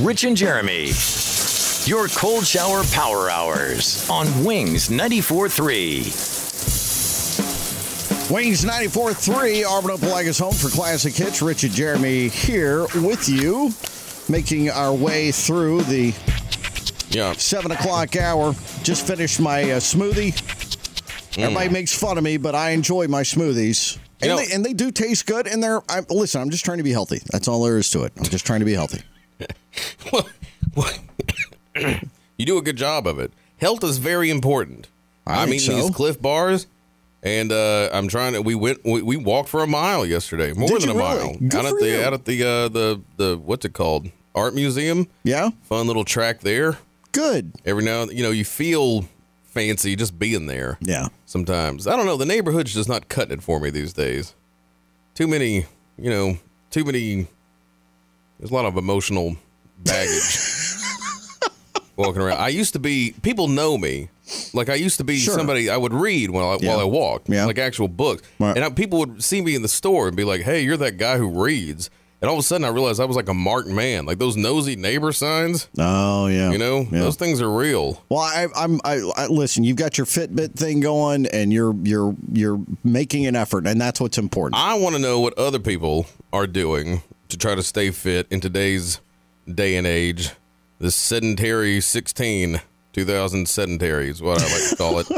Rich and Jeremy. Your cold shower power hours on Wings 94.3. Wings 94.3, Auburn Opelika's home for classic hits. Rich and Jeremy here with you, making our way through the 7 o'clock hour. Just finished my smoothie. Everybody makes fun of me, but I enjoy my smoothies. And they do taste good. And listen, I'm just trying to be healthy. That's all there is to it. I'm just trying to be healthy. You do a good job of it. Health is very important. I'm eating these Cliff Bars, and I'm trying to. We walked for a mile yesterday, more than a mile, out at the what's it called? Art Museum. Yeah, fun little track there. Good. Every now and you feel fancy just being there. Yeah. Sometimes I don't know. The neighborhood's just not cutting it for me these days. Too many. There's a lot of emotional baggage walking around. People know me. Like I used to be somebody I would read while I walked, like actual books. Right. And people would see me in the store and be like, hey, you're that guy who reads. And all of a sudden I realized I was like a marked man, like those nosy neighbor signs. Oh, yeah. Those things are real. Well, I listen, you've got your Fitbit thing going and you're making an effort, and that's what's important. I want to know what other people are doing to try to stay fit in today's day and age. This sedentary 2000 sedentary is what I like to call it.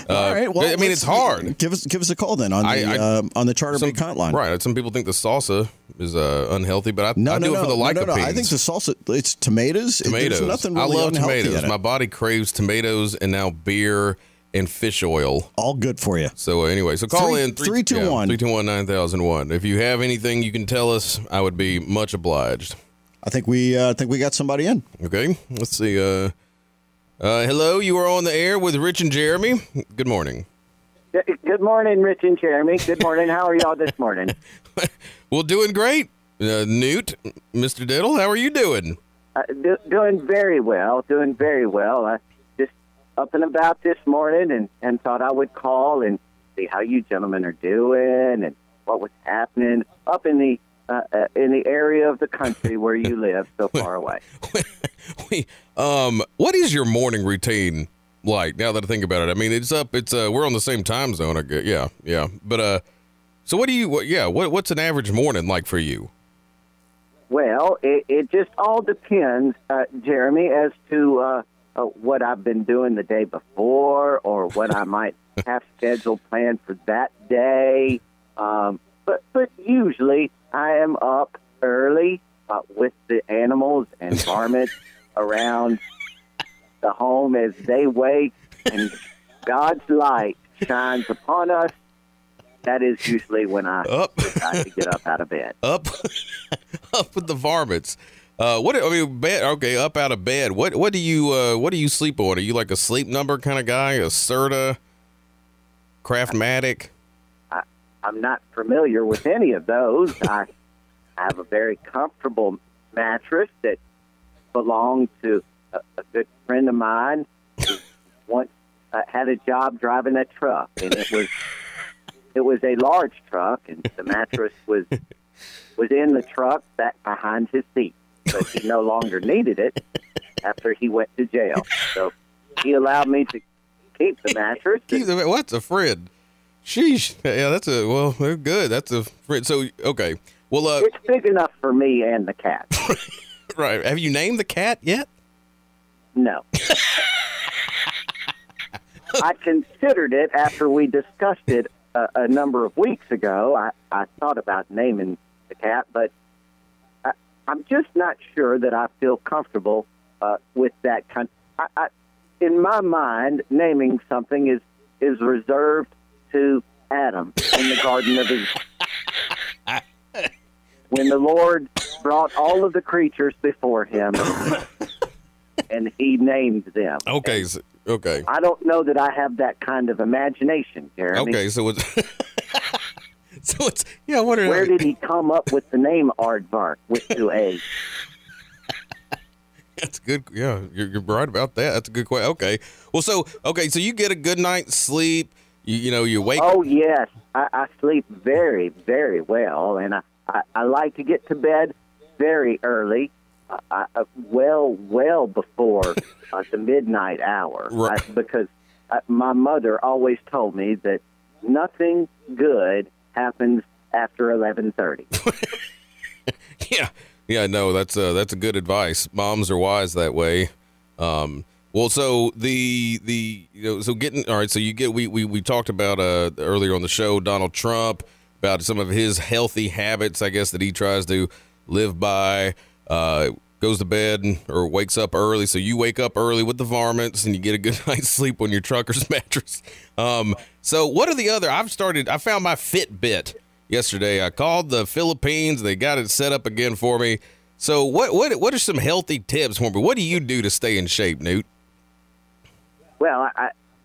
All right. Well, it's hard. Give us a call then on the Charter Big Hotline. Right. Some people think the salsa is unhealthy, but I do it for the lycopenes. I think the salsa, it's tomatoes. Tomatoes. There's nothing really I love tomatoes. In it. My body craves tomatoes and now beer and fish oil. All good for you. So anyway, call in 321-9001. If you have anything you can tell us, I would be much obliged. I think we got somebody in. Okay. Let's see. Hello, you are on the air with Rich and Jeremy. Good morning. Good morning, Rich and Jeremy. Good morning. How are y'all this morning? Well, doing great. Newt, Mr. Diddle, how are you doing? Doing very well. Just up and about this morning and thought I would call and see how you gentlemen are doing and what was happening up in the area of the country where you live so far away. What is your morning routine like? Now that I think about it, I mean, we're on the same time zone. I guess. Yeah. But so what's an average morning like for you? Well, it just all depends, Jeremy, as to what I've been doing the day before or what I might have scheduled planned for that day. But usually I am up early with the animals and varmints around the home as they wake and God's light shines upon us. That is usually when I decide to get up out of bed. Up with the varmints. Bed. Okay, up out of bed. What do you sleep on? Are you like a sleep number kind of guy? A Serta, Craftmatic? I'm not familiar with any of those. I have a very comfortable mattress that belonged to a good friend of mine who once had a job driving a truck, and it was a large truck, and the mattress was in the truck back behind his seat, but he no longer needed it after he went to jail. So he allowed me to keep the mattress. What's a friend? Sheesh. Yeah, they're good. That's a friend. So, okay. Well, it's big enough for me and the cat. Right. Have you named the cat yet? No. I considered it after we discussed it a number of weeks ago. I thought about naming the cat, but I'm just not sure that I feel comfortable with that kind. In my mind, naming something is reserved to Adam in the Garden of Eden. When the Lord brought all of the creatures before him and he named them. Okay. Okay. I don't know that I have that kind of imagination, Jeremy. Okay, so it's Where did he come up with the name Aardvark with 2 A's? That's good. Yeah, you're right about that. That's a good question. Okay. Well, so you get a good night's sleep. You wake. Oh yes, I sleep very, very well, and I like to get to bed very early. well before the midnight hour, Right. because my mother always told me that nothing good happens after 11:30. Yeah, no, that's a good advice. Moms are wise that way. Well, so so getting all right. So we talked about earlier on the show Donald Trump, about some of his healthy habits, I guess, that he tries to live by. Goes to bed or wakes up early. So you wake up early with the varmints and you get a good night's sleep on your trucker's mattress. So what are the other? I found my Fitbit yesterday. I called the Philippines. They got it set up again for me. So what are some healthy tips for me? What do you do to stay in shape, Newt? Well,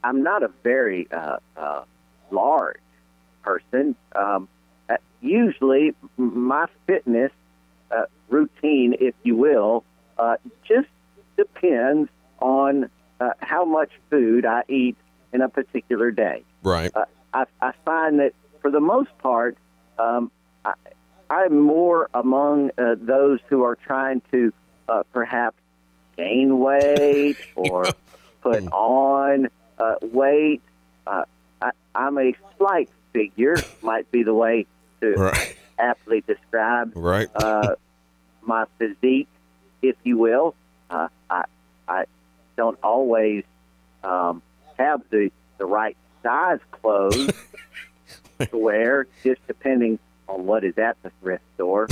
I'm not a very large person. Usually, my fitness routine, if you will, just depends on how much food I eat in a particular day. Right. I find that for the most part, I'm more among those who are trying to perhaps gain weight or put on weight. I'm a slight figure, might be the way to aptly describe my physique, if you will. I don't always have the right size clothes to wear, just depending on what is at the thrift store.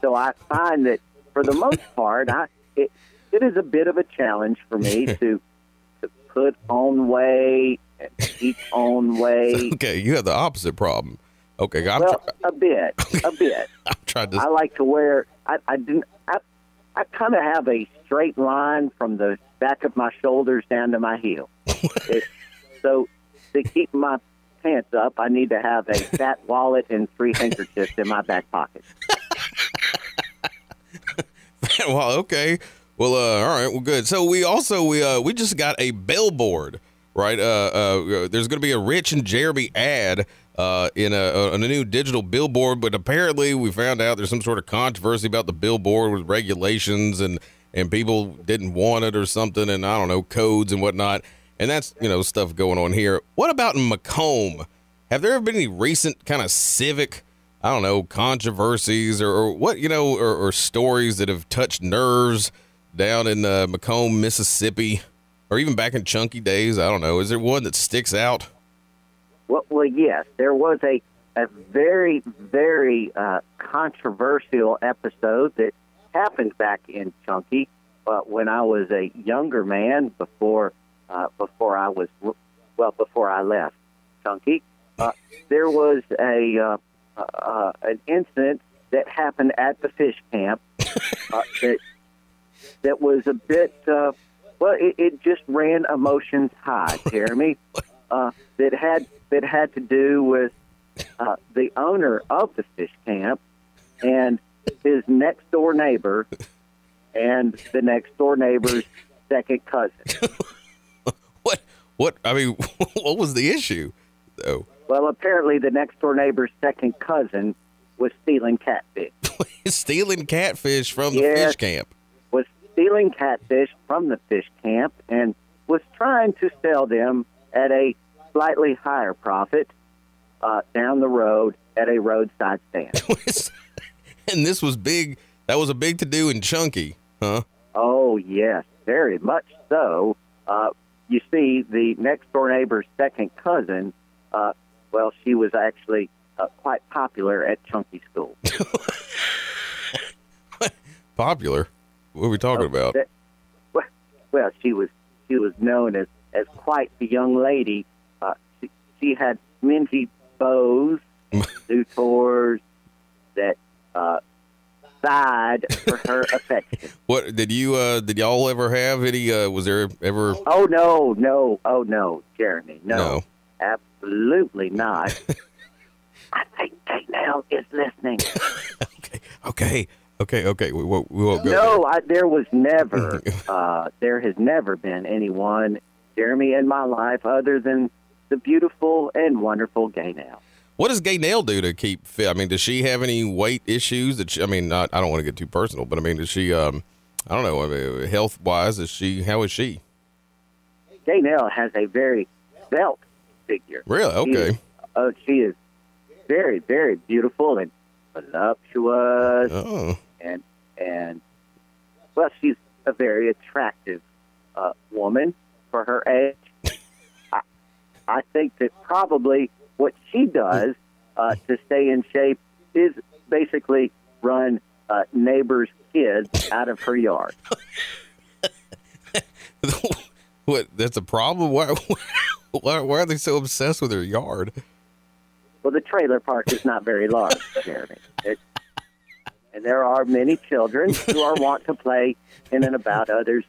So I find that for the most part, it is a bit of a challenge for me to put on weight and keep on weight. Okay, you have the opposite problem. Okay, a bit. I'm trying to. I like to wear. I kind of have a straight line from the back of my shoulders down to my heel. So to keep my pants up, I need to have a fat wallet and 3 handkerchiefs in my back pocket. Well, okay. Well, all right. Well, good. So we also we just got a billboard, right? There's going to be a Rich and Jeremy ad in a new digital billboard, but apparently we found out there's some sort of controversy about the billboard with regulations and people didn't want it or something, and I don't know, codes and whatnot. And that's, stuff going on here. What about in Macomb? Have there ever been any recent kind of civic, I don't know, controversies or what, or stories that have touched nerves down in Macomb, Mississippi, or even back in Chunky days? I don't know. Is there one that sticks out? Well, yes. There was a very, very controversial episode that happened back in Chunky when I was a younger man before I left Chunky. There was an incident that happened at the fish camp that was a bit it just ran emotions high, Jeremy. That had to do with the owner of the fish camp and his next door neighbor and the next door neighbor's second cousin. What? I mean, what was the issue, though? Well, apparently the next door neighbor's second cousin was stealing catfish. Stealing catfish from the fish camp. Was stealing catfish from the fish camp and was trying to sell them at a slightly higher profit down the road at a roadside stand. And this was big. That was a big to-do in Chunky, huh? Oh, yes, very much so. You see, the next-door neighbor's second cousin, she was actually quite popular at Chunky School. Popular? What are we talking about? Well, she was known as quite the young lady. She had many beaux, suitors that sighed for her affection. What did y'all ever have any? Was there ever? Oh no, Jeremy, no. Absolutely not. I think Kate now is listening. Okay. We won't go. No, there was never. There has never been anyone, Jeremy, in my life other than the beautiful and wonderful Gay now. What does Gaynell do to keep fit? I mean, does she have any weight issues? I don't want to get too personal, but I mean, does she? I don't know. I mean, health wise, how is she? Gaynell has a very svelte figure. Really? Okay. She is very, very beautiful and voluptuous. Oh. And well, she's a very attractive woman for her age. I think that probably what she does to stay in shape is basically run neighbors' kids out of her yard. What? That's a problem? Why are they so obsessed with her yard? Well, the trailer park is not very large, Jeremy. And there are many children who are wont to play in and about others'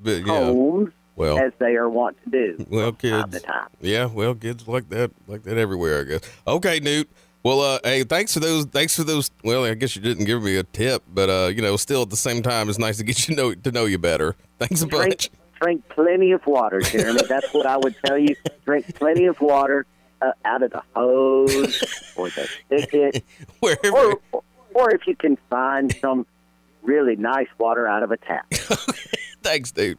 homes, as they are wont to do. Well, kids. Time to time. Yeah, well, kids like that everywhere, I guess. Okay, Newt. Well, hey, thanks for those. Well, I guess you didn't give me a tip, but still at the same time, it's nice to get to know you better. Thanks a bunch. Drink plenty of water, Jeremy. That's what I would tell you. Drink plenty of water out of the hose or the spigot, wherever. Or if you can find some really nice water out of a tap. Thanks, dude.